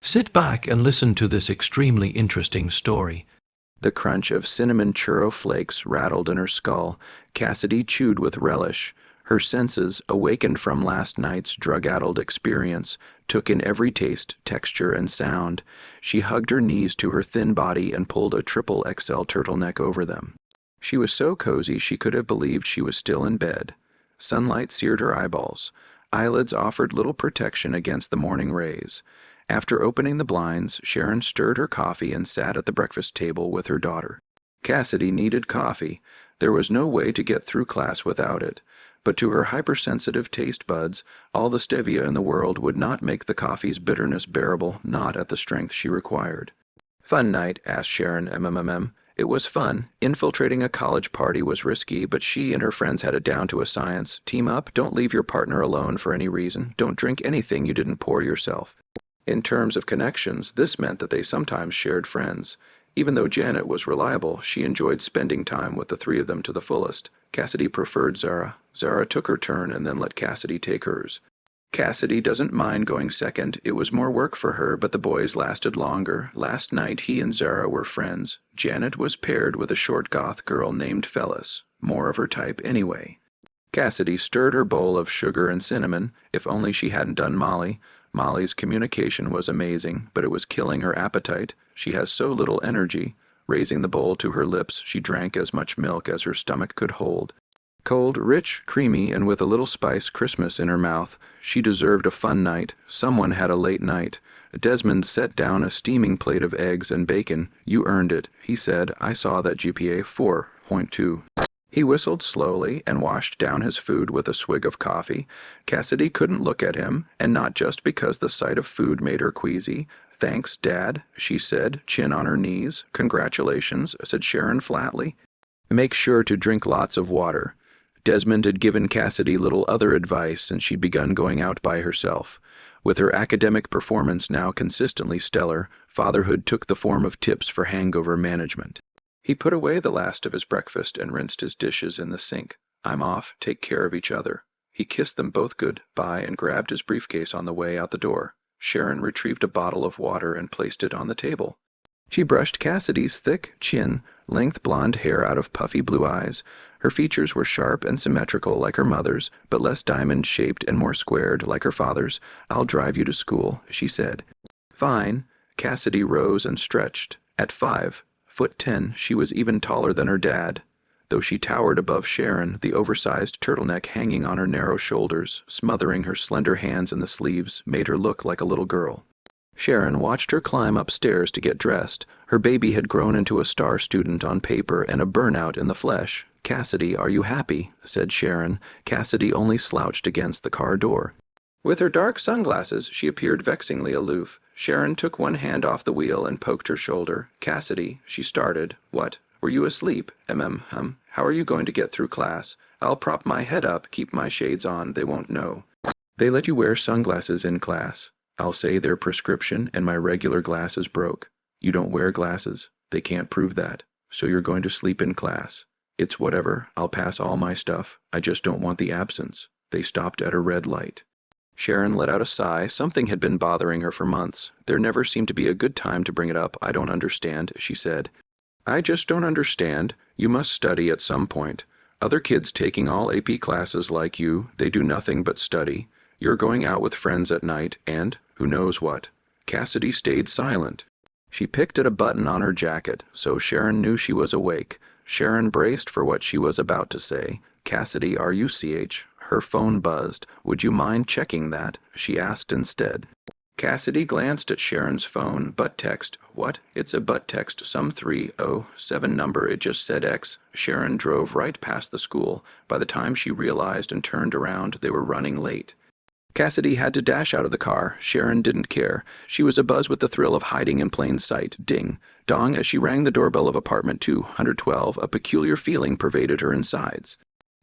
Sit back and listen to this extremely interesting story. The crunch of cinnamon churro flakes rattled in her skull. Cassidy chewed with relish. Her senses, awakened from last night's drug-addled experience, took in every taste, texture, and sound. She hugged her knees to her thin body and pulled a triple XL turtleneck over them. She was so cozy she could have believed she was still in bed. Sunlight seared her eyeballs. Eyelids offered little protection against the morning rays. After opening the blinds, Sharon stirred her coffee and sat at the breakfast table with her daughter. Cassidy needed coffee. There was no way to get through class without it. But to her hypersensitive taste buds, all the stevia in the world would not make the coffee's bitterness bearable, not at the strength she required. "Fun night?" asked Sharon, MMM. It was fun. Infiltrating a college party was risky, but she and her friends had it down to a science. Team up, don't leave your partner alone for any reason, don't drink anything you didn't pour yourself. In terms of connections, this meant that they sometimes shared friends. Even though Janet was reliable, she enjoyed spending time with the three of them to the fullest. Cassidy preferred Zara. Zara took her turn and then let Cassidy take hers. Cassidy doesn't mind going second. It was more work for her, but the boys lasted longer. Last night he and Zara were friends. Janet was paired with a short goth girl named Phyllis. More of her type anyway. Cassidy stirred her bowl of sugar and cinnamon. If only she hadn't done Molly. Molly's communication was amazing, but it was killing her appetite. She has so little energy. Raising the bowl to her lips, she drank as much milk as her stomach could hold. Cold, rich, creamy, and with a little spice Christmas in her mouth. She deserved a fun night. Someone had a late night. Desmond set down a steaming plate of eggs and bacon. "You earned it," he said. "I saw that GPA 4.2. He whistled slowly and washed down his food with a swig of coffee. Cassidy couldn't look at him, and not just because the sight of food made her queasy. "Thanks, Dad," she said, chin on her knees. "Congratulations," said Sharon flatly. "Make sure to drink lots of water." Desmond had given Cassidy little other advice, and she'd begun going out by herself. With her academic performance now consistently stellar, fatherhood took the form of tips for hangover management. He put away the last of his breakfast and rinsed his dishes in the sink. "I'm off. Take care of each other." He kissed them both goodbye and grabbed his briefcase on the way out the door. Sharon retrieved a bottle of water and placed it on the table. She brushed Cassidy's thick chin, length blonde hair out of puffy blue eyes. Her features were sharp and symmetrical like her mother's, but less diamond-shaped and more squared like her father's. "I'll drive you to school," she said. "Fine." Cassidy rose and stretched. At 5'10", she was even taller than her dad. Though she towered above Sharon, the oversized turtleneck hanging on her narrow shoulders, smothering her slender hands in the sleeves, made her look like a little girl. Sharon watched her climb upstairs to get dressed. Her baby had grown into a star student on paper and a burnout in the flesh. "Cassidy, are you happy?" said Sharon. Cassidy only slouched against the car door. With her dark sunglasses, she appeared vexingly aloof. Sharon took one hand off the wheel and poked her shoulder. "Cassidy," she started. "What? Were you asleep?" How are you going to get through class?" "I'll prop my head up, keep my shades on, they won't know." "They let you wear sunglasses in class." "I'll say they're prescription and my regular glasses broke." "You don't wear glasses. They can't prove that. So you're going to sleep in class." "It's whatever. I'll pass all my stuff. I just don't want the absence." They stopped at a red light. Sharon let out a sigh. Something had been bothering her for months. "There never seemed to be a good time to bring it up. I don't understand," she said. "I just don't understand. You must study at some point. Other kids taking all AP classes like you, they do nothing but study. You're going out with friends at night, and who knows what." Cassidy stayed silent. She picked at a button on her jacket, so Sharon knew she was awake. Sharon braced for what she was about to say. "Cassidy, are you CH?" Her phone buzzed. "Would you mind checking that?" she asked instead. Cassidy glanced at Sharon's phone. Butt text. "What? It's a butt text, some 307 number. It just said X." Sharon drove right past the school. By the time she realized and turned around, they were running late. Cassidy had to dash out of the car. Sharon didn't care. She was abuzz with the thrill of hiding in plain sight. Ding, dong, as she rang the doorbell of apartment 212, a peculiar feeling pervaded her insides.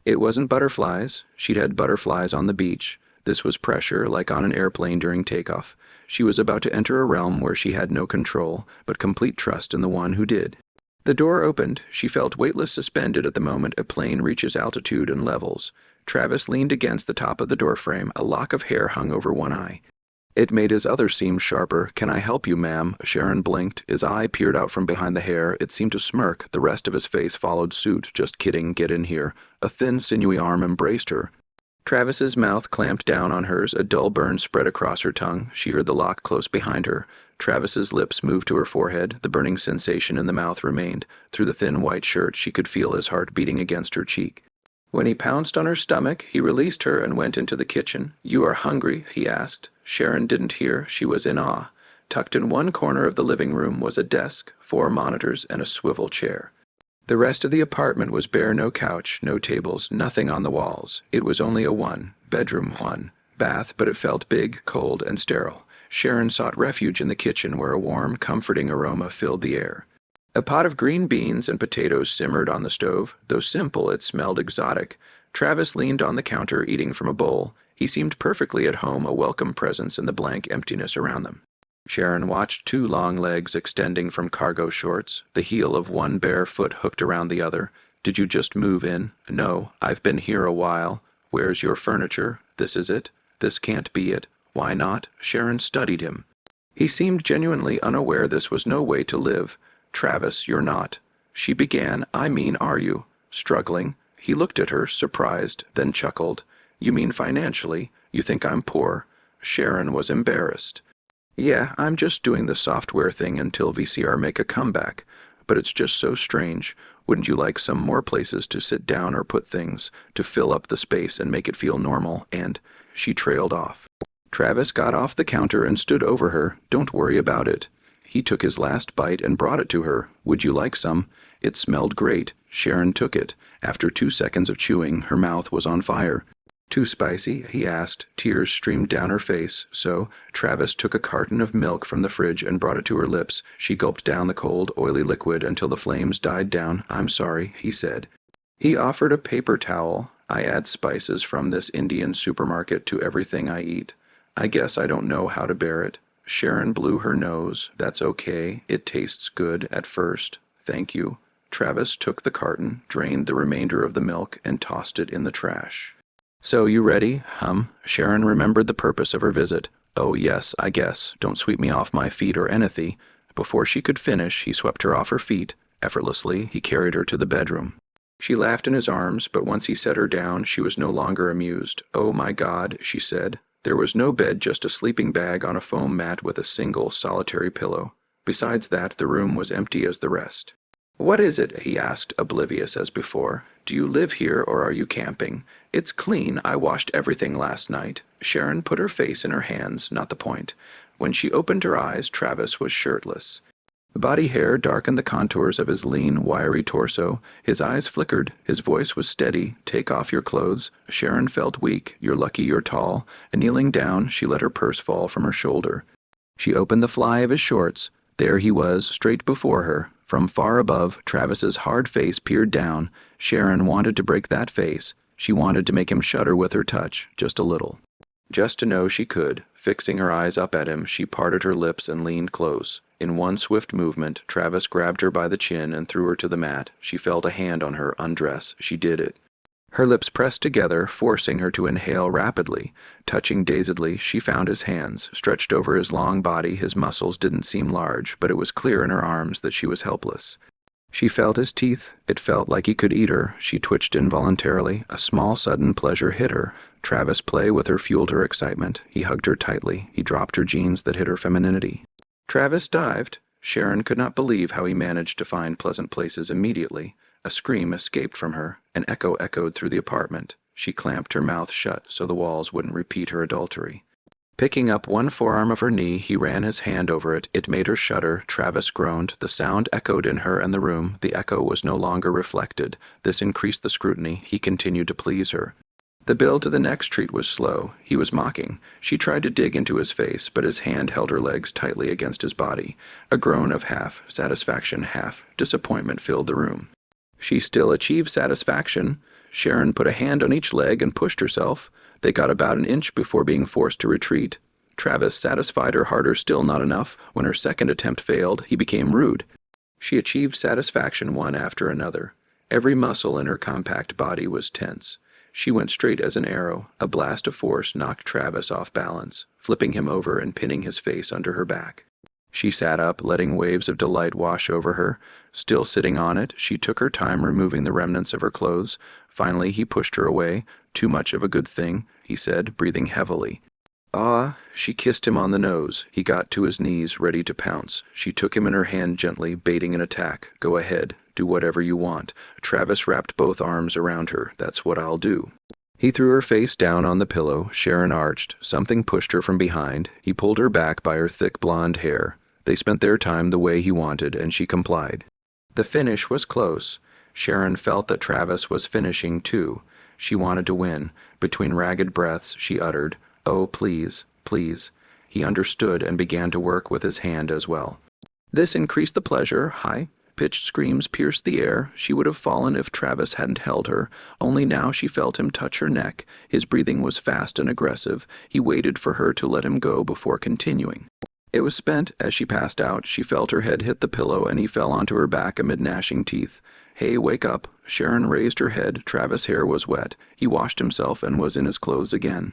It wasn't butterflies. She'd had butterflies on the beach. This was pressure, like on an airplane during takeoff. She was about to enter a realm where she had no control, but complete trust in the one who did. The door opened. She felt weightless, suspended at the moment a plane reaches altitude and levels. Travis leaned against the top of the doorframe. A lock of hair hung over one eye. It made his other seam sharper. "Can I help you, ma'am?" Sharon blinked. His eye peered out from behind the hair. It seemed to smirk. The rest of his face followed suit. "Just kidding, get in here." A thin, sinewy arm embraced her. Travis's mouth clamped down on hers. A dull burn spread across her tongue. She heard the lock close behind her. Travis's lips moved to her forehead. The burning sensation in the mouth remained. Through the thin white shirt, she could feel his heart beating against her cheek. When he pounced on her stomach, he released her and went into the kitchen. "You are hungry?" he asked. Sharon didn't hear. She was in awe. Tucked in one corner of the living room was a desk, 4 monitors, and a swivel chair. The rest of the apartment was bare. No couch, no tables, nothing on the walls. It was only a one-bedroom bath, but it felt big, cold, and sterile. Sharon sought refuge in the kitchen where a warm, comforting aroma filled the air. A pot of green beans and potatoes simmered on the stove. Though simple, it smelled exotic. Travis leaned on the counter, eating from a bowl. He seemed perfectly at home, a welcome presence in the blank emptiness around them. Sharon watched 2 long legs extending from cargo shorts, the heel of one bare foot hooked around the other. "Did you just move in?" "No, I've been here a while." "Where's your furniture?" "This is it." "This can't be it." "Why not?" Sharon studied him. He seemed genuinely unaware this was no way to live. "Travis, you're not." She began. "I mean, are you?" "Struggling." He looked at her, surprised, then chuckled. "You mean financially? You think I'm poor?" Sharon was embarrassed. "Yeah, I'm just doing the software thing until VCR make a comeback. But it's just so strange. Wouldn't you like some more places to sit down or put things, to fill up the space and make it feel normal?" And she trailed off. Travis got off the counter and stood over her. "Don't worry about it." He took his last bite and brought it to her. "Would you like some?" It smelled great. Sharon took it. After 2 seconds of chewing, her mouth was on fire. "Too spicy?" he asked. Tears streamed down her face. So, Travis took a carton of milk from the fridge and brought it to her lips. She gulped down the cold, oily liquid until the flames died down. "I'm sorry," he said. He offered a paper towel. "I add spices from this Indian supermarket to everything I eat. I guess I don't know how to bear it." Sharon blew her nose. "That's okay. It tastes good at first. Thank you." Travis took the carton, drained the remainder of the milk, and tossed it in the trash. "So you ready?" Sharon remembered the purpose of her visit. "Oh yes, I guess. Don't sweep me off my feet or anything." Before she could finish, he swept her off her feet. Effortlessly, he carried her to the bedroom. She laughed in his arms, but once he set her down, she was no longer amused. "Oh my God," she said. There was no bed, just a sleeping bag on a foam mat with a single, solitary pillow. Besides that, the room was empty as the rest. "What is it?" he asked, oblivious as before. "Do you live here or are you camping?" "It's clean. I washed everything last night." Sharon put her face in her hands, not the point. When she opened her eyes, Travis was shirtless. Body hair darkened the contours of his lean, wiry torso. His eyes flickered. His voice was steady. "Take off your clothes." Sharon felt weak. "You're lucky you're tall." And kneeling down, she let her purse fall from her shoulder. She opened the fly of his shorts. There he was, straight before her. From far above, Travis's hard face peered down. Sharon wanted to break that face. She wanted to make him shudder with her touch, just a little. Just to know she could. Fixing her eyes up at him, she parted her lips and leaned close. In one swift movement, Travis grabbed her by the chin and threw her to the mat. She felt a hand on her undress. She did it. Her lips pressed together, forcing her to inhale rapidly. Touching dazedly, she found his hands. Stretched over his long body, his muscles didn't seem large, but it was clear in her arms that she was helpless. She felt his teeth. It felt like he could eat her. She twitched involuntarily. A small, sudden pleasure hit her. Travis' play with her fueled her excitement. He hugged her tightly. He dropped her jeans that hid her femininity. Travis dived. Sharon could not believe how he managed to find pleasant places immediately. A scream escaped from her. An echo echoed through the apartment. She clamped her mouth shut so the walls wouldn't repeat her adultery. Picking up one forearm of her knee, he ran his hand over it. It made her shudder. Travis groaned. The sound echoed in her and the room. The echo was no longer reflected. This increased the scrutiny. He continued to please her. The build to the next treat was slow. He was mocking. She tried to dig into his face, but his hand held her legs tightly against his body. A groan of half satisfaction, half disappointment filled the room. She still achieved satisfaction. Sharon put a hand on each leg and pushed herself. They got about an inch before being forced to retreat. Travis satisfied her harder, still not enough. When her second attempt failed, he became rude. She achieved satisfaction one after another. Every muscle in her compact body was tense. She went straight as an arrow. A blast of force knocked Travis off balance, flipping him over and pinning his face under her back. She sat up, letting waves of delight wash over her. Still sitting on it, she took her time removing the remnants of her clothes. Finally, he pushed her away. "Too much of a good thing," he said, breathing heavily. "Ah," she kissed him on the nose. He got to his knees, ready to pounce. She took him in her hand gently, baiting an attack. "Go ahead. Do whatever you want." Travis wrapped both arms around her. "That's what I'll do." He threw her face down on the pillow. Sharon arched. Something pushed her from behind. He pulled her back by her thick blonde hair. They spent their time the way he wanted, and she complied. The finish was close. Sharon felt that Travis was finishing too. She wanted to win. Between ragged breaths, she uttered, "Oh, please, please." He understood and began to work with his hand as well. This increased the pleasure. High-pitched screams pierced the air. She would have fallen if Travis hadn't held her. Only now she felt him touch her neck. His breathing was fast and aggressive. He waited for her to let him go before continuing. It was spent. As she passed out, she felt her head hit the pillow and he fell onto her back amid gnashing teeth. "Hey, wake up." Sharon raised her head. Travis' hair was wet. He washed himself and was in his clothes again.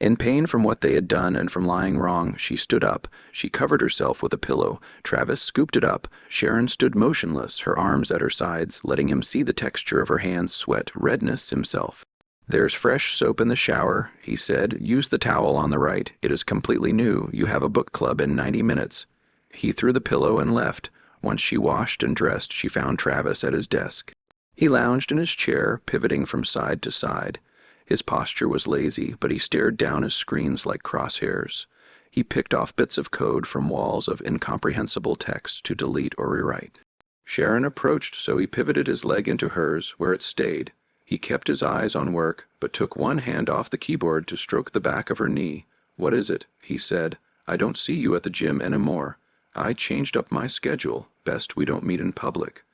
In pain from what they had done and from lying wrong, she stood up. She covered herself with a pillow. Travis scooped it up. Sharon stood motionless, her arms at her sides, letting him see the texture of her hands sweat, redness himself. "There's fresh soap in the shower," he said. "Use the towel on the right. It is completely new. You have a book club in 90 minutes. He threw the pillow and left. Once she washed and dressed, she found Travis at his desk. He lounged in his chair, pivoting from side to side. His posture was lazy, but he stared down his screens like crosshairs. He picked off bits of code from walls of incomprehensible text to delete or rewrite. Sharon approached, so he pivoted his leg into hers, where it stayed. He kept his eyes on work, but took one hand off the keyboard to stroke the back of her knee. "What is it?" he said. "I don't see you at the gym anymore. I changed up my schedule. Best we don't meet in public."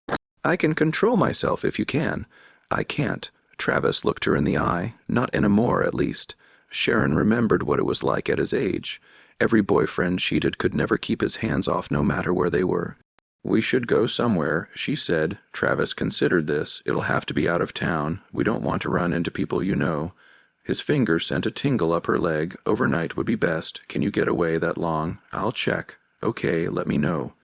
"I can control myself if you can." "I can't." Travis looked her in the eye. "Not anymore, at least." Sharon remembered what it was like at his age. Every boyfriend cheated could never keep his hands off no matter where they were. "We should go somewhere," she said. Travis considered this. "It'll have to be out of town. We don't want to run into people you know." His finger sent a tingle up her leg. "Overnight would be best. Can you get away that long?" "I'll check." "Okay, let me know."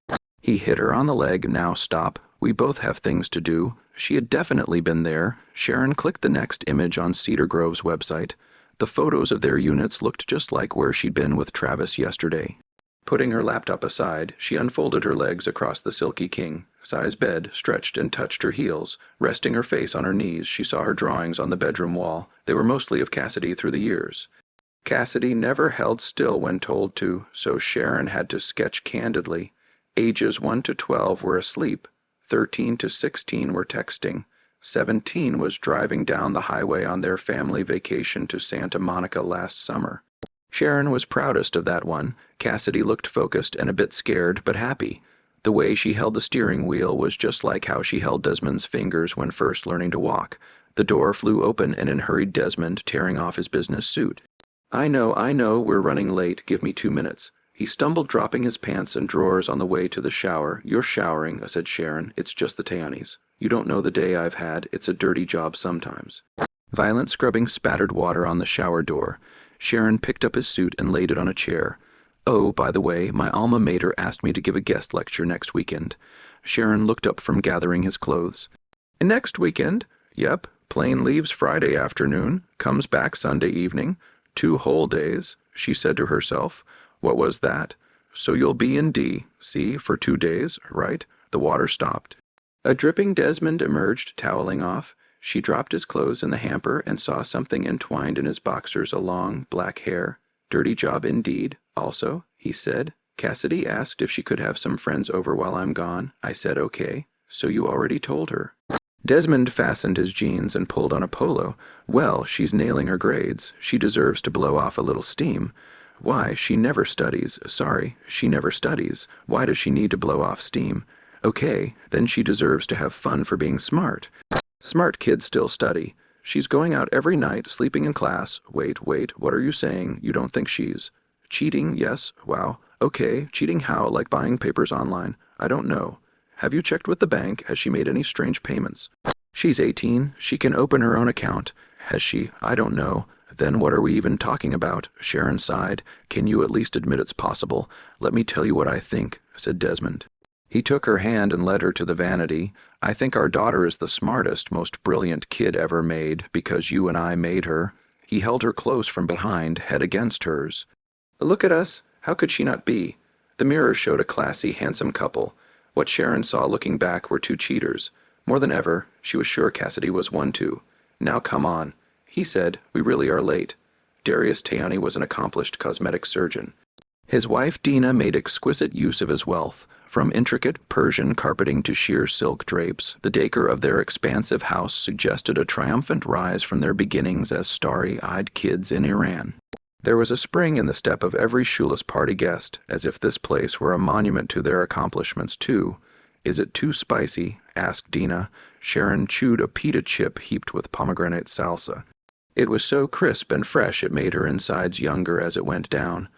He hit her on the leg. "Now stop. We both have things to do." She had definitely been there. Sharon clicked the next image on Cedar Grove's website. The photos of their units looked just like where she'd been with Travis yesterday. Putting her laptop aside, she unfolded her legs across the silky king-size bed, stretched and touched her heels. Resting her face on her knees, she saw her drawings on the bedroom wall. They were mostly of Cassidy through the years. Cassidy never held still when told to, so Sharon had to sketch candidly. Ages 1 to 12 were asleep. 13 to 16 were texting. 17 was driving down the highway on their family vacation to Santa Monica last summer. Sharon was proudest of that one. Cassidy looked focused and a bit scared, but happy. The way she held the steering wheel was just like how she held Desmond's fingers when first learning to walk. The door flew open and in hurried Desmond, tearing off his business suit. I know, we're running late. Give me 2 minutes." He stumbled, dropping his pants and drawers on the way to the shower. "You're showering," said Sharon. "It's just the Tannies. You don't know the day I've had. It's a dirty job sometimes." Violent scrubbing spattered water on the shower door. Sharon picked up his suit and laid it on a chair. "Oh, by the way, my alma mater asked me to give a guest lecture next weekend." Sharon looked up from gathering his clothes. "Next weekend?" "Yep. Plane leaves Friday afternoon, comes back Sunday evening. 2 whole days," she said to herself. What was that? "So you'll be in D.C. for 2 days, right?" The water stopped. A dripping Desmond emerged, toweling off. She dropped his clothes in the hamper and saw something entwined in his boxers, a long, black hair. "Dirty job indeed, also," he said. "Cassidy asked if she could have some friends over while I'm gone. I said okay. So you already told her." Desmond fastened his jeans and pulled on a polo. "Well, she's nailing her grades. She deserves to blow off a little steam." "Why, she never studies. Sorry, she never studies. Why does she need to blow off steam?" "Okay, then she deserves to have fun for being smart." "Smart kids still study. She's going out every night, sleeping in class." Wait, what are you saying? You don't think she's cheating? Yes, wow. Okay, cheating how? Like buying papers online? I don't know. Have you checked with the bank? Has she made any strange payments?" "She's 18. She can open her own account." Has she? I don't know. Then what are we even talking about? Sharon sighed. Can you at least admit it's possible? Let me tell you what I think, said Desmond. He took her hand and led her to the vanity. I think our daughter is the smartest, most brilliant kid ever made, because you and I made her. He held her close from behind, head against hers. Look at us. How could she not be? The mirror showed a classy, handsome couple. What Sharon saw looking back were two cheaters. More than ever, she was sure Cassidy was one too. Now come on. He said, we really are late. Darius Teani was an accomplished cosmetic surgeon. His wife Dina made exquisite use of his wealth. From intricate Persian carpeting to sheer silk drapes, the decor of their expansive house suggested a triumphant rise from their beginnings as starry-eyed kids in Iran. There was a spring in the step of every shoeless party guest, as if this place were a monument to their accomplishments too. Is it too spicy? Asked Dina. Sharon chewed a pita chip heaped with pomegranate salsa. It was so crisp and fresh it made her insides younger as it went down.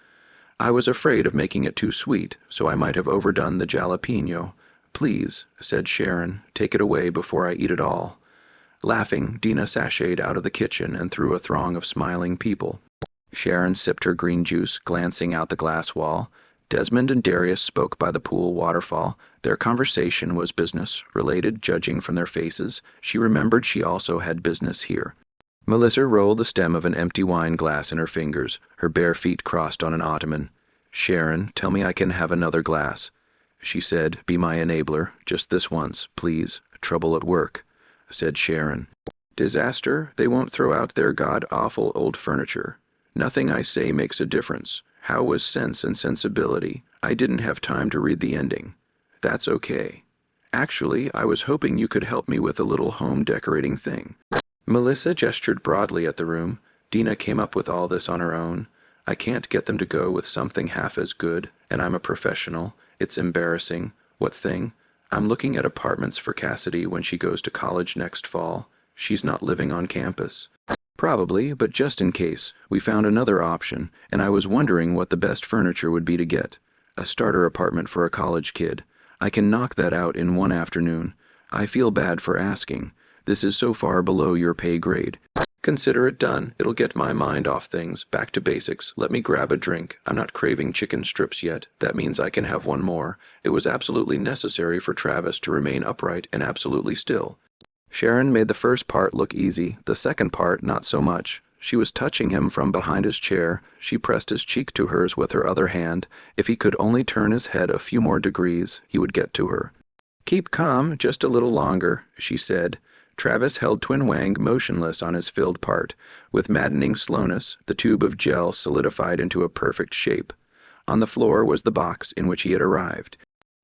I was afraid of making it too sweet, so I might have overdone the jalapeno. Please, said Sharon, take it away before I eat it all. Laughing, Dina sashayed out of the kitchen and through a throng of smiling people. Sharon sipped her green juice, glancing out the glass wall. Desmond and Darius spoke by the pool waterfall. Their conversation was business-related, judging from their faces. She remembered she also had business here. Melissa rolled the stem of an empty wine glass in her fingers, her bare feet crossed on an ottoman. Sharon, tell me I can have another glass. She said, be my enabler, just this once, please. Trouble at work, said Sharon. Disaster, they won't throw out their god-awful old furniture. Nothing I say makes a difference. How was Sense and Sensibility? I didn't have time to read the ending. That's okay. Actually, I was hoping you could help me with a little home decorating thing. Melissa gestured broadly at the room. Dina came up with all this on her own. I can't get them to go with something half as good, and I'm a professional. It's embarrassing. What thing? I'm looking at apartments for Cassidy when she goes to college next fall. She's not living on campus. Probably, but just in case, we found another option, and I was wondering what the best furniture would be to get. A starter apartment for a college kid. I can knock that out in one afternoon. I feel bad for asking. This is so far below your pay grade. Consider it done. It'll get my mind off things. Back to basics. Let me grab a drink. I'm not craving chicken strips yet. That means I can have one more. It was absolutely necessary for Travis to remain upright and absolutely still. Sharon made the first part look easy, the second part not so much. She was touching him from behind his chair. She pressed his cheek to hers with her other hand. If he could only turn his head a few more degrees, he would get to her. Keep calm, just a little longer, she said. Travis held Twin Wang motionless on his filled part. With maddening slowness, the tube of gel solidified into a perfect shape. On the floor was the box in which he had arrived.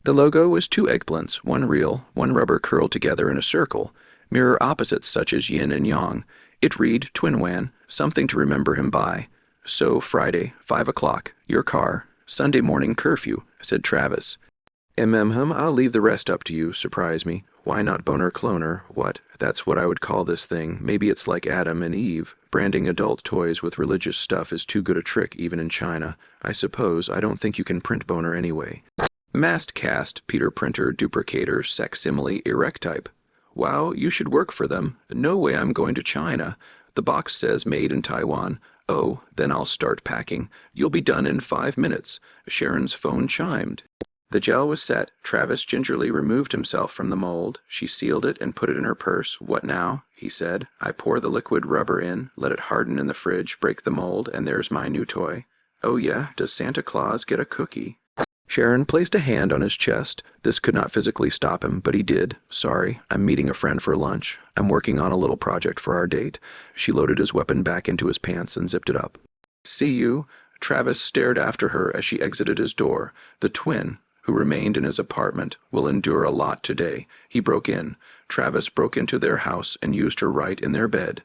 The logo was two eggplants, one real, one rubber curled together in a circle, mirror opposites such as yin and yang. It read, Twin Wan, something to remember him by. So, Friday, 5 o'clock, your car, Sunday morning curfew, said Travis. I'll leave the rest up to you, surprise me. Why not boner cloner? What? That's what I would call this thing. Maybe it's like Adam and Eve. Branding adult toys with religious stuff is too good a trick even in China. I suppose I don't think you can print boner anyway. Mast cast, Peter Printer, duplicator, facsimile, erectype. Wow, you should work for them. No way I'm going to China. The box says made in Taiwan. Oh, then I'll start packing. You'll be done in 5 minutes. Sharon's phone chimed. The gel was set. Travis gingerly removed himself from the mold. She sealed it and put it in her purse. What now? He said. I pour the liquid rubber in, let it harden in the fridge, break the mold, and there's my new toy. Oh yeah, does Santa Claus get a cookie? Sharon placed a hand on his chest. This could not physically stop him, but he did. Sorry, I'm meeting a friend for lunch. I'm working on a little project for our date. She loaded his weapon back into his pants and zipped it up. See you. Travis stared after her as she exited his door. The twin, who remained in his apartment, will endure a lot today. He broke in. Travis broke into their house and used her right in their bed.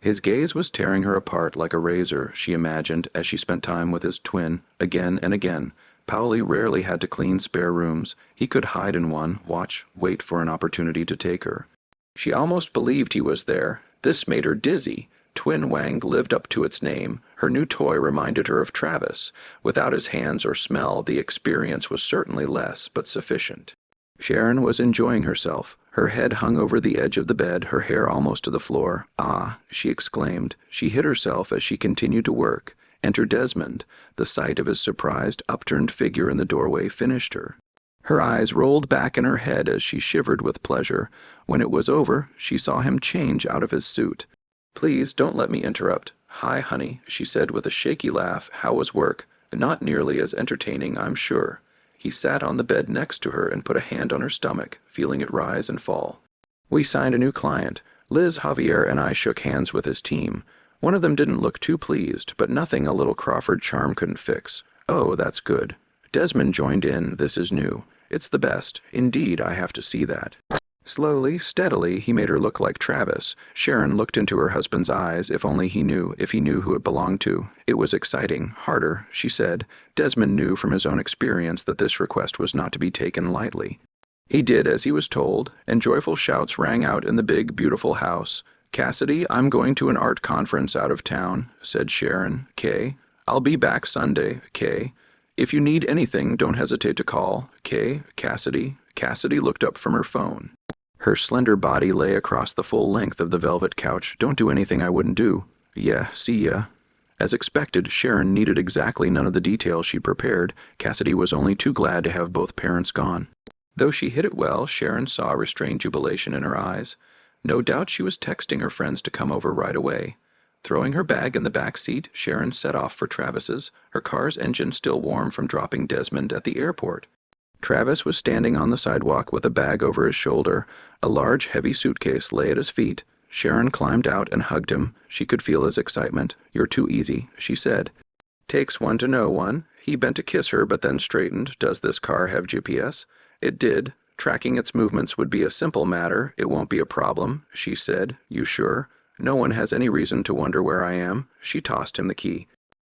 His gaze was tearing her apart like a razor, she imagined, as she spent time with his twin, again and again. Pauli rarely had to clean spare rooms. He could hide in one, watch, wait for an opportunity to take her. She almost believed he was there. This made her dizzy. Twin Wang lived up to its name. Her new toy reminded her of Travis. Without his hands or smell, the experience was certainly less, but sufficient. Sharon was enjoying herself. Her head hung over the edge of the bed, her hair almost to the floor. "Ah," she exclaimed. She hit herself as she continued to work. Enter Desmond. The sight of his surprised, upturned figure in the doorway finished her. Her eyes rolled back in her head as she shivered with pleasure. When it was over, she saw him change out of his suit. "Please don't let me interrupt." "Hi, honey," she said with a shaky laugh. "How was work?" "Not nearly as entertaining, I'm sure." He sat on the bed next to her and put a hand on her stomach, feeling it rise and fall. "We signed a new client. Liz, Javier, and I shook hands with his team. One of them didn't look too pleased, but nothing a little Crawford charm couldn't fix." "Oh, that's good." Desmond joined in. "This is new. It's the best. Indeed, I have to see that." Slowly, steadily, he made her look like Travis. Sharon looked into her husband's eyes, if he knew who it belonged to. It was exciting, harder, she said. Desmond knew from his own experience that this request was not to be taken lightly. He did as he was told, and joyful shouts rang out in the big, beautiful house. "Cassidy, I'm going to an art conference out of town," said Sharon. "Kay. I'll be back Sunday. Kay. If you need anything, don't hesitate to call. Kay. Cassidy." Cassidy looked up from her phone. Her slender body lay across the full length of the velvet couch. "Don't do anything I wouldn't do." "Yeah, see ya." As expected, Sharon needed exactly none of the details she prepared. Cassidy was only too glad to have both parents gone. Though she hid it well, Sharon saw restrained jubilation in her eyes. No doubt she was texting her friends to come over right away. Throwing her bag in the back seat, Sharon set off for Travis's, her car's engine still warm from dropping Desmond at the airport. Travis was standing on the sidewalk with a bag over his shoulder. A large, heavy suitcase lay at his feet. Sharon climbed out and hugged him. She could feel his excitement. "You're too easy," she said. "Takes one to know one." He bent to kiss her, but then straightened. "Does this car have GPS?" It did. "Tracking its movements would be a simple matter. It won't be a problem," she said. "You sure?" "No one has any reason to wonder where I am." She tossed him the key.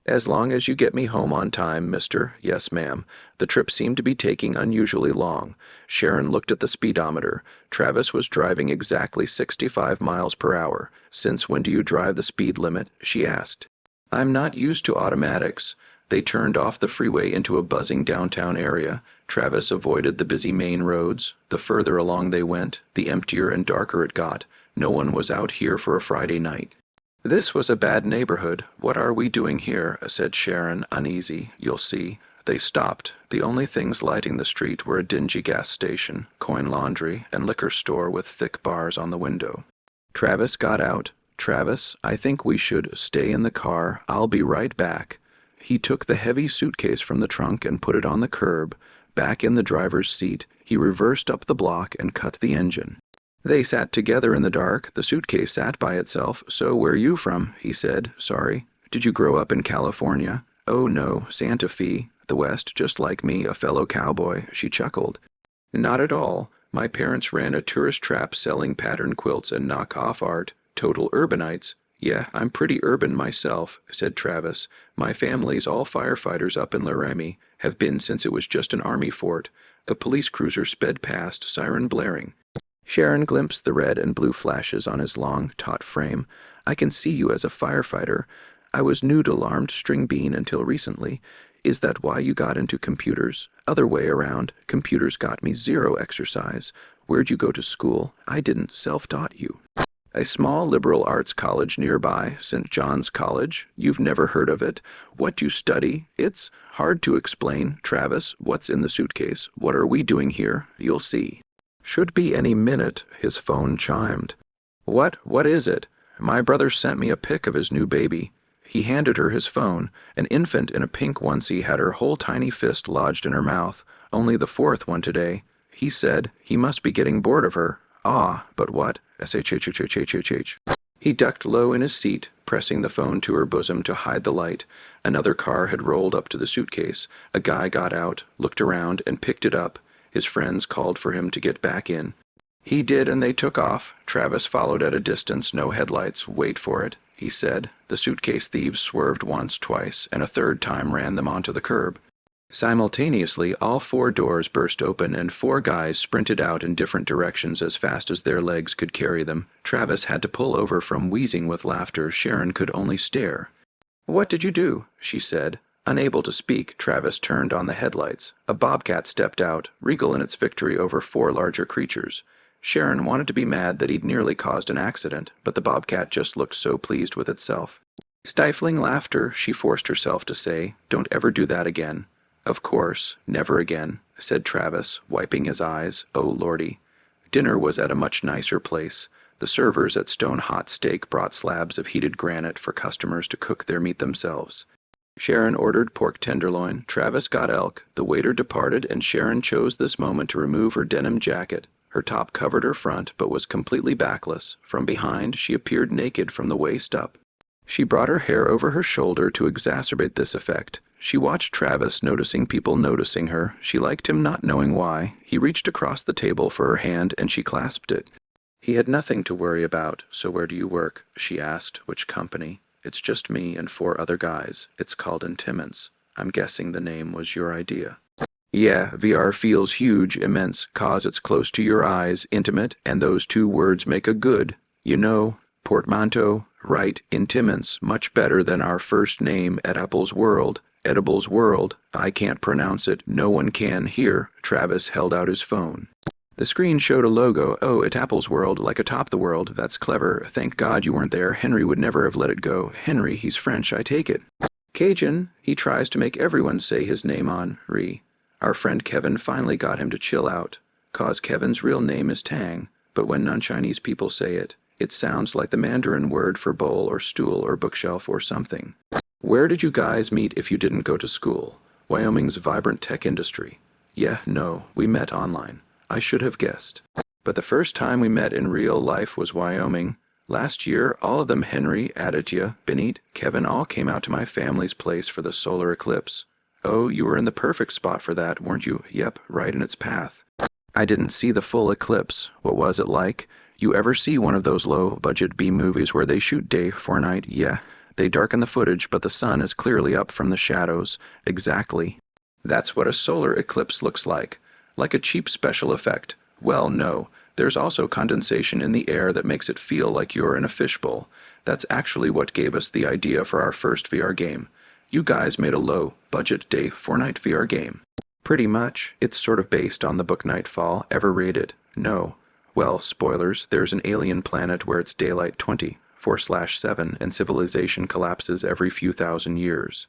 "As long as you get me home on time, mister." "Yes, ma'am." The trip seemed to be taking unusually long. Sharon looked at the speedometer. Travis was driving exactly 65 miles per hour. "Since when do you drive the speed limit?" she asked. "I'm not used to automatics." They turned off the freeway into a buzzing downtown area. Travis avoided the busy main roads. The further along they went, the emptier and darker it got. No one was out here for a Friday night. "This was a bad neighborhood. What are we doing here?" said Sharon, uneasy. "You'll see." They stopped. The only things lighting the street were a dingy gas station, coin laundry, and liquor store with thick bars on the window. Travis got out. "Travis, I think we should stay in the car. I'll be right back." He took the heavy suitcase from the trunk and put it on the curb. Back in the driver's seat, he reversed up the block and cut the engine. They sat together in the dark. The suitcase sat by itself. "So where you from?" he said. "Sorry. Did you grow up in California?" "Oh no, Santa Fe, the West, just like me, a fellow cowboy," she chuckled. "Not at all. My parents ran a tourist trap selling pattern quilts and knockoff art. Total urbanites." "Yeah, I'm pretty urban myself," said Travis. "My family's all firefighters up in Laramie, have been since it was just an army fort." A police cruiser sped past, siren blaring. Sharon glimpsed the red and blue flashes on his long, taut frame. "I can see you as a firefighter. I was noodle-armed string bean until recently. Is that why you got into computers?" "Other way around. Computers got me zero exercise." "Where'd you go to school?" "I didn't. Self-taught you." "A small liberal arts college nearby, St. John's College. You've never heard of it. What do you study?" "It's hard to explain." "Travis, what's in the suitcase? What are we doing here?" "You'll see." "Should be any minute." His phone chimed. What is it?" "My brother sent me a pic of his new baby." He handed her his phone. An infant in a pink onesie had her whole tiny fist lodged in her mouth. "Only the fourth one today." He said he must be getting bored of her. "Ah, but what?" "SHHHHHHH." He ducked low in his seat, pressing the phone to her bosom to hide the light. Another car had rolled up to the suitcase. A guy got out, looked around, and picked it up. His friends called for him to get back in. He did, and they took off. Travis followed at a distance. "No headlights. Wait for it," he said. The suitcase thieves swerved once, twice, and a third time ran them onto the curb. Simultaneously, all four doors burst open and four guys sprinted out in different directions as fast as their legs could carry them. Travis had to pull over from wheezing with laughter. Sharon could only stare. "What did you do?" she said. Unable to speak, Travis turned on the headlights. A bobcat stepped out, regal in its victory over four larger creatures. Sharon wanted to be mad that he'd nearly caused an accident, but the bobcat just looked so pleased with itself. Stifling laughter, she forced herself to say, "Don't ever do that again." "Of course, never again," said Travis, wiping his eyes. "Oh, lordy." Dinner was at a much nicer place. The servers at Stone Hot Steak brought slabs of heated granite for customers to cook their meat themselves. Sharon ordered pork tenderloin, Travis got elk, the waiter departed, and Sharon chose this moment to remove her denim jacket. Her top covered her front, but was completely backless. From behind, she appeared naked from the waist up. She brought her hair over her shoulder to exacerbate this effect. She watched Travis, noticing people noticing her. She liked him, not knowing why. He reached across the table for her hand, and she clasped it. He had nothing to worry about. "So where do you work?" she asked. "Which company?" "It's just me and 4 other guys. It's called Intimates. I'm guessing the name was your idea." "Yeah, VR feels huge, immense, 'cause it's close to your eyes, intimate, and those 2 words make a good, portmanteau, right, Intimates, much better than our first name, Edibles World. Edibles World, I can't pronounce it, no one can here." Travis held out his phone. The screen showed a logo. "Oh, it's Apple's World, like atop the world. That's clever. Thank God you weren't there. Henry would never have let it go." "Henry, he's French, I take it." "Cajun, he tries to make everyone say his name on re. Our friend Kevin finally got him to chill out, 'cause Kevin's real name is Tang, but when non-Chinese people say it, it sounds like the Mandarin word for bowl or stool or bookshelf or something." "Where did you guys meet if you didn't go to school?" "Wyoming's vibrant tech industry." "Yeah, no, we met online." "I should have guessed." "But the first time we met in real life was Wyoming. Last year, all of them, Henry, Aditya, Benit, Kevin, all came out to my family's place for the solar eclipse." "Oh, you were in the perfect spot for that, weren't you?" "Yep, right in its path." "I didn't see the full eclipse. What was it like? You ever see one of those low-budget B movies where they shoot day for night?" "Yeah. They darken the footage, but the sun is clearly up from the shadows." "Exactly. That's what a solar eclipse looks like. Like a cheap special effect." "Well, no. There's also condensation in the air that makes it feel like you're in a fishbowl. That's actually what gave us the idea for our first VR game. You guys made a low-budget day for night VR game." "Pretty much. It's sort of based on the book Nightfall. Ever read it?" "No." "Well, spoilers, there's an alien planet where it's daylight 24/7 and civilization collapses every few thousand years.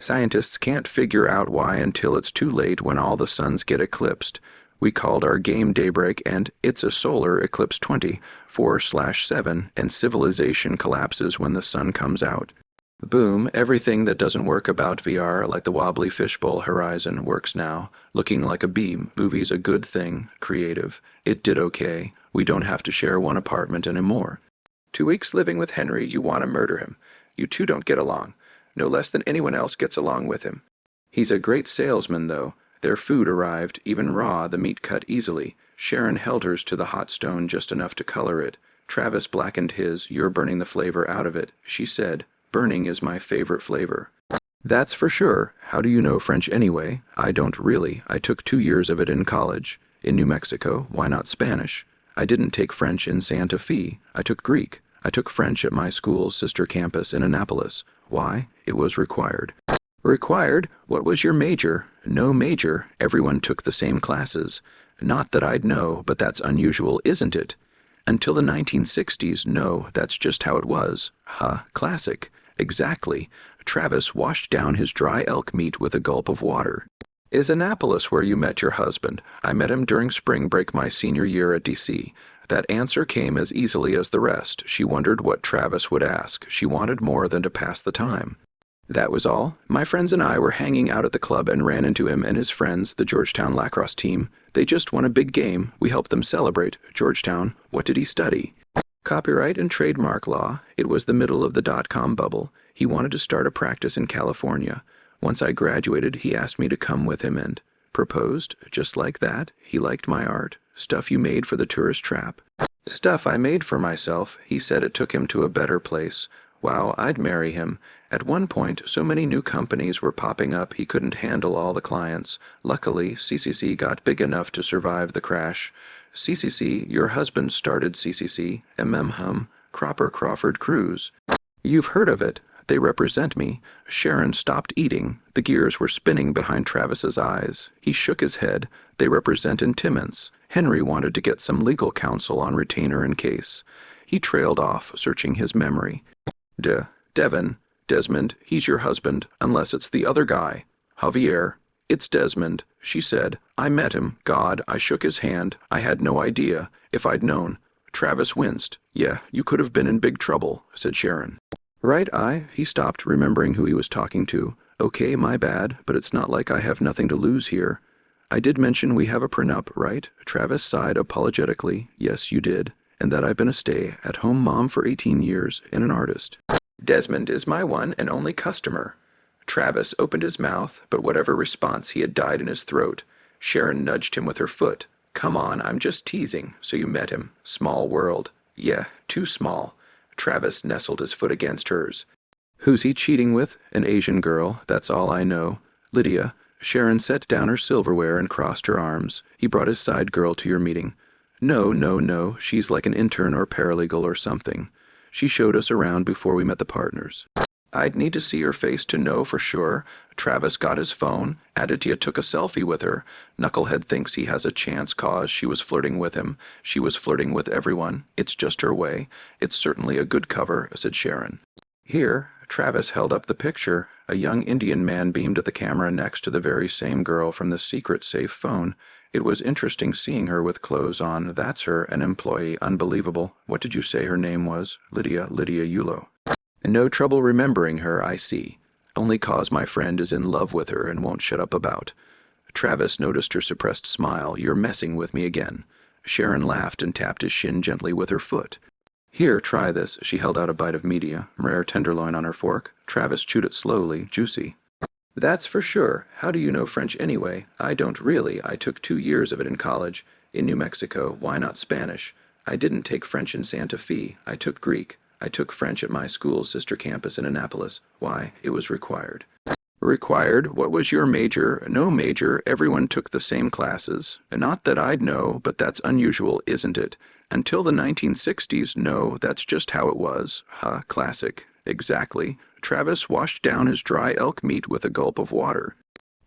Scientists can't figure out why until it's too late when all the suns get eclipsed. We called our game Daybreak, and it's a solar eclipse 24/7 and civilization collapses when the sun comes out. Boom, everything that doesn't work about VR, like the wobbly fishbowl horizon, works now. Looking like a beam. Movie's a good thing. Creative. It did okay. We don't have to share one apartment anymore. 2 weeks living with Henry, you want to murder him. You two don't get along. No less than anyone else gets along with him. He's a great salesman, though. Their food arrived, even raw, the meat cut easily. Sharon held hers to the hot stone just enough to color it. Travis blackened his. "You're burning the flavor out of it," she said. "Burning is my favorite flavor." "That's for sure. How do you know French anyway?" "I don't really. I took 2 years of it in college." "In New Mexico? Why not Spanish?" "I didn't take French in Santa Fe. I took Greek. I took French at my school's sister campus in Annapolis." "Why?" "It was required." "Required? What was your major?" "No major. Everyone took the same classes." "Not that I'd know, but that's unusual, isn't it?" "Until the 1960s, no, that's just how it was." "Huh, classic." "Exactly." Travis washed down his dry elk meat with a gulp of water. "Is Annapolis where you met your husband?" "I met him during spring break my senior year at DC." That answer came as easily as the rest. She wondered what Travis would ask. She wanted more than to pass the time. "That was all. My friends and I were hanging out at the club and ran into him and his friends, the Georgetown lacrosse team. They just won a big game. We helped them celebrate." "Georgetown? What did he study?" "Copyright and trademark law. It was the middle of the dot-com bubble. He wanted to start a practice in California. Once I graduated, he asked me to come with him and proposed, just like that. He liked my art. Stuff you made for the tourist trap." "Stuff I made for myself." He said it took him to a better place. Wow, I'd marry him. At one point, so many new companies were popping up he couldn't handle all the clients. Luckily, CCC got big enough to survive the crash. "CCC, your husband started CCC, Cropper Crawford Cruise." "You've heard of it. They represent me. Sharon stopped eating. The gears were spinning behind Travis's eyes. He shook his head. They represent intimates. Henry wanted to get some legal counsel on retainer in case. He trailed off, searching his memory. Desmond, he's your husband, unless it's the other guy. Javier. It's Desmond, she said. I met him. God, I shook his hand. I had no idea. If I'd known. Travis winced. Yeah, you could have been in big trouble, said Sharon. Right, he stopped, remembering who he was talking to. Okay, my bad, but it's not like I have nothing to lose here. I did mention we have a prenup, right? Travis sighed apologetically. Yes, you did. And that I've been a stay-at-home mom for 18 years and an artist. Desmond is my one and only customer. Travis opened his mouth, but whatever response he had died in his throat. Sharon nudged him with her foot. Come on, I'm just teasing. So you met him. Small world. Yeah, too small. Travis nestled his foot against hers. Who's he cheating with? An Asian girl, that's all I know. Lydia. Sharon set down her silverware and crossed her arms. He brought his side girl to your meeting. No, she's like an intern or paralegal or something. She showed us around before we met the partners. I'd need to see her face to know for sure. Travis got his phone. Aditya took a selfie with her. Knucklehead thinks he has a chance cause she was flirting with him. She was flirting with everyone. It's just her way. It's certainly a good cover, said Sharon. Here, Travis held up the picture. A young Indian man beamed at the camera next to the very same girl from the secret safe phone. It was interesting seeing her with clothes on. That's her, an employee. Unbelievable. What did you say her name was? Lydia Yulo. No trouble remembering her, I see. Only cause my friend is in love with her and won't shut up about. Travis noticed her suppressed smile. You're messing with me again. Sharon laughed and tapped his shin gently with her foot. Here, try this. She held out a bite of media, rare tenderloin on her fork. Travis chewed it slowly, juicy. That's for sure. How do you know French anyway? I don't really. I took 2 years of it in college. In New Mexico, why not Spanish? I didn't take French in Santa Fe. I took Greek. I took French at my school's sister campus in Annapolis. Why? It was required. Required? What was your major? No major. Everyone took the same classes. Not that I'd know, but that's unusual, isn't it? Until the 1960s, no, that's just how it was. Classic. Exactly. Travis washed down his dry elk meat with a gulp of water.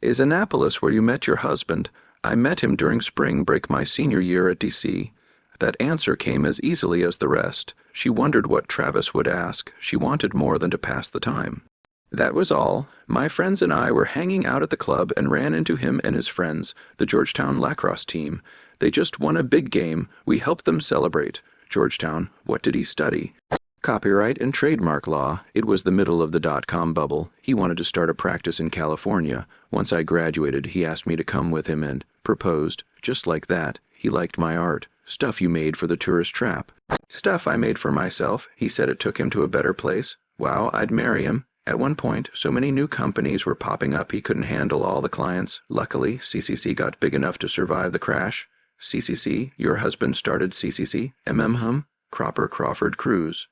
Is Annapolis where you met your husband? I met him during spring break my senior year at DC. That answer came as easily as the rest. She wondered what Travis would ask. She wanted more than to pass the time. That was all. My friends and I were hanging out at the club and ran into him and his friends, the Georgetown lacrosse team. They just won a big game. We helped them celebrate. Georgetown, what did he study? Copyright and trademark law. It was the middle of the dot-com bubble. He wanted to start a practice in California. Once I graduated, he asked me to come with him and proposed. Just like that. He liked my art. Stuff you made for the tourist trap. Stuff I made for myself. He said it took him to a better place. Wow, I'd marry him. At one point, so many new companies were popping up he couldn't handle all the clients. Luckily, CCC got big enough to survive the crash. CCC? Your husband started CCC? Hum? Cropper Crawford Cruise.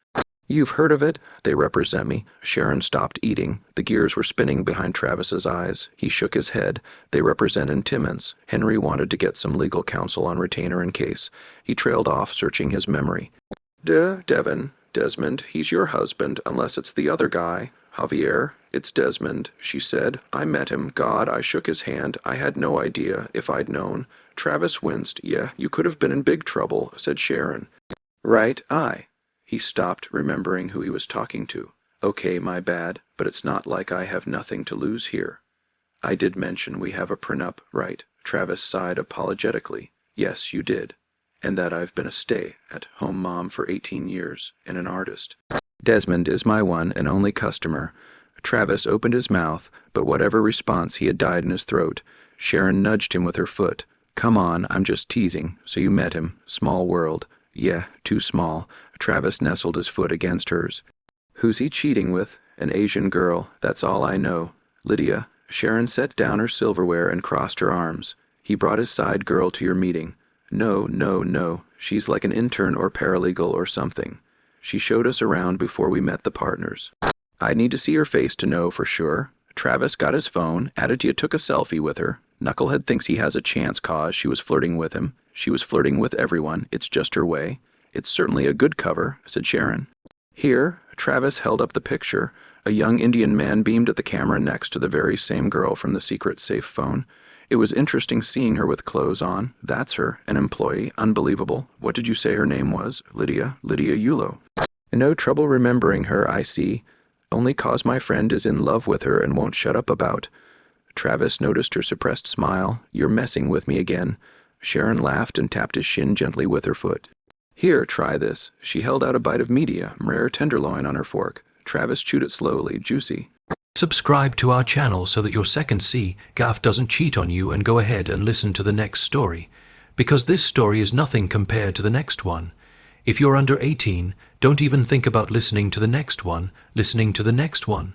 You've heard of it? They represent me. Sharon stopped eating. The gears were spinning behind Travis's eyes. He shook his head. They represent intimates. Henry wanted to get some legal counsel on retainer in case. He trailed off, searching his memory. Desmond, he's your husband, unless it's the other guy. Javier. It's Desmond, she said. I met him. God, I shook his hand. I had no idea. If I'd known. Travis winced. Yeah, you could have been in big trouble, said Sharon. Right, He stopped, remembering who he was talking to. Okay, my bad, but it's not like I have nothing to lose here. I did mention we have a prenup, right? Travis sighed apologetically. Yes, you did. And that I've been a stay-at-home mom for 18 years and an artist. Desmond is my one and only customer. Travis opened his mouth, but whatever response he had died in his throat. Sharon nudged him with her foot. Come on, I'm just teasing. So you met him. Small world. Yeah, too small. Travis nestled his foot against hers. Who's he cheating with? An Asian girl, that's all I know. Lydia. Sharon set down her silverware and crossed her arms. He brought his side girl to your meeting. No. She's like an intern or paralegal or something. She showed us around before we met the partners. I need to see her face to know for sure. Travis got his phone. Aditya took a selfie with her. Knucklehead thinks he has a chance cause she was flirting with him. She was flirting with everyone. It's just her way. It's certainly a good cover, said Sharon. Here, Travis held up the picture. A young Indian man beamed at the camera next to the very same girl from the secret safe phone. It was interesting seeing her with clothes on. That's her, an employee. Unbelievable. What did you say her name was? Lydia Yulo. No trouble remembering her, I see. Only cause my friend is in love with her and won't shut up about. Travis noticed her suppressed smile. You're messing with me again. Sharon laughed and tapped his shin gently with her foot. Here, try this. She held out a bite of media, rare tenderloin on her fork. Travis chewed it slowly, juicy. Subscribe to our channel so that your second C gaff doesn't cheat on you, and go ahead and listen to the next story, because this story is nothing compared to the next one. If you're under 18, don't even think about listening to the next one.